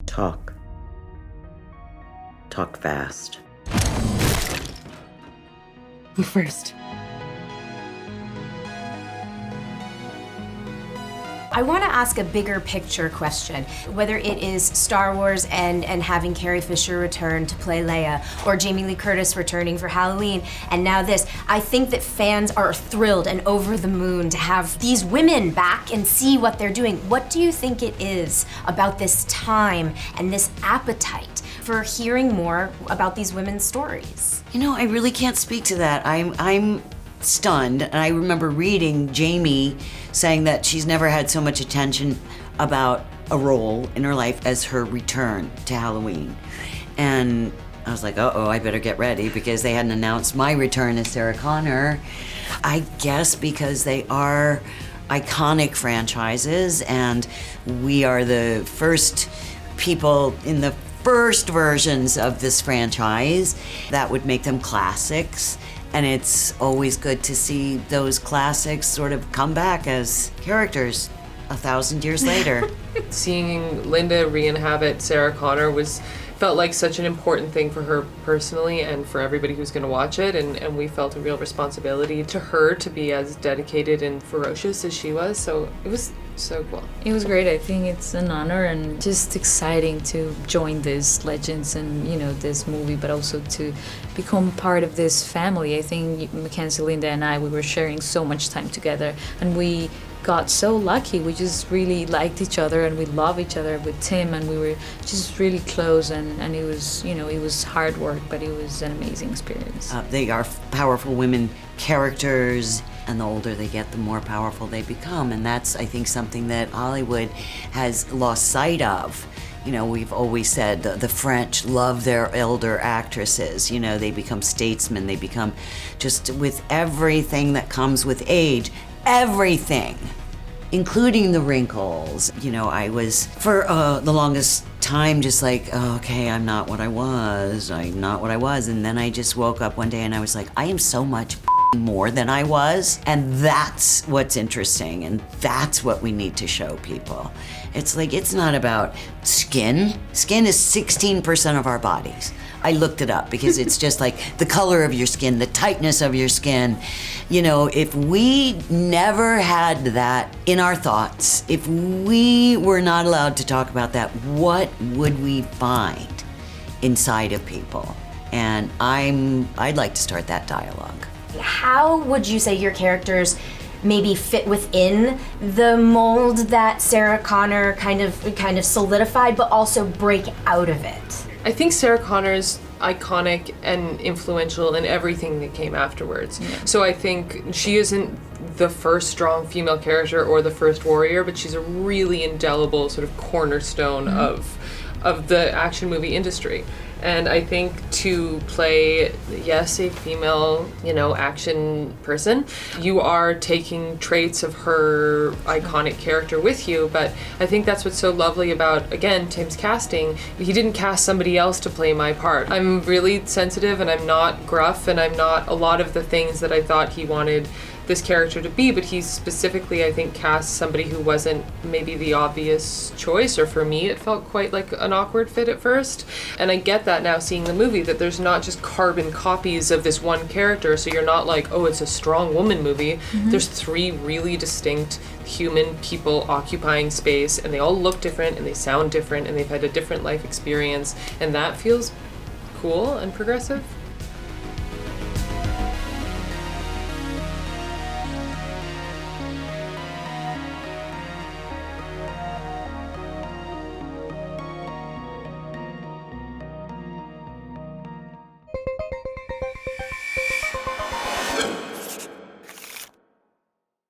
Talk. Talk fast. You first. I want to ask a bigger picture question, whether it is Star Wars and having Carrie Fisher return to play Leia, or Jamie Lee Curtis returning for Halloween, and now this. I think that fans are thrilled and over the moon to have these women back and see what they're doing. What do you think it is about this time and this appetite for hearing more about these women's stories? You know, I really can't speak to that. I'm stunned, and I remember reading Jamie saying that she's never had so much attention about a role in her life as her return to Halloween. And I was like, uh-oh, I better get ready, because they hadn't announced my return as Sarah Connor. I guess because they are iconic franchises, and we are the first people in the first versions of this franchise that would make them classics. And it's always good to see those classics sort of come back as characters 1,000 years later. Seeing Linda re-inhabit Sarah Connor felt like such an important thing for her personally and for everybody who's going to watch it, and we felt a real responsibility to her to be as dedicated and ferocious as she was, so it was so cool. It was great. I think it's an honor and just exciting to join these legends and, you know, this movie, but also to become part of this family. I think Mackenzie, Linda, and I, we were sharing so much time together, and we got so lucky. We just really liked each other, and we love each other with Tim, and we were just really close, and it was, you know, it was hard work, but it was an amazing experience. They are powerful women characters, and the older they get, the more powerful they become, and that's, I think, something that Hollywood has lost sight of. You know, we've always said the French love their elder actresses. You know, they become statesmen, they become just with everything that comes with age, everything, including the wrinkles. You know, I was, for the longest time, just like, oh, okay, I'm not what I was, and then I just woke up one day and I was like, I am so much more than I was, and that's what's interesting, and that's what we need to show people. It's like, it's not about skin. Skin is 16% of our bodies. I looked it up because it's just like the color of your skin, the tightness of your skin. You know, if we never had that in our thoughts, if we were not allowed to talk about that, what would we find inside of people? And I'd like to start that dialogue. How would you say your characters maybe fit within the mold that Sarah Connor kind of solidified, but also break out of it? I think Sarah Connor's iconic and influential in everything that came afterwards. Yeah. So I think she isn't the first strong female character or the first warrior, but she's a really indelible sort of cornerstone of the action movie industry. And I think to play, yes, a female, you know, action person, you are taking traits of her iconic character with you, but I think that's what's so lovely about, again, Tim's casting. He didn't cast somebody else to play my part. I'm really sensitive, and I'm not gruff, and I'm not a lot of the things that I thought he wanted this character to be, but he specifically, I think, cast somebody who wasn't maybe the obvious choice, or for me it felt quite like an awkward fit at first. And I get that now seeing the movie, that there's not just carbon copies of this one character, so you're not like, oh, it's a strong woman movie. Mm-hmm. There's three really distinct human people occupying space, and they all look different, and they sound different, and they've had a different life experience, and that feels cool and progressive.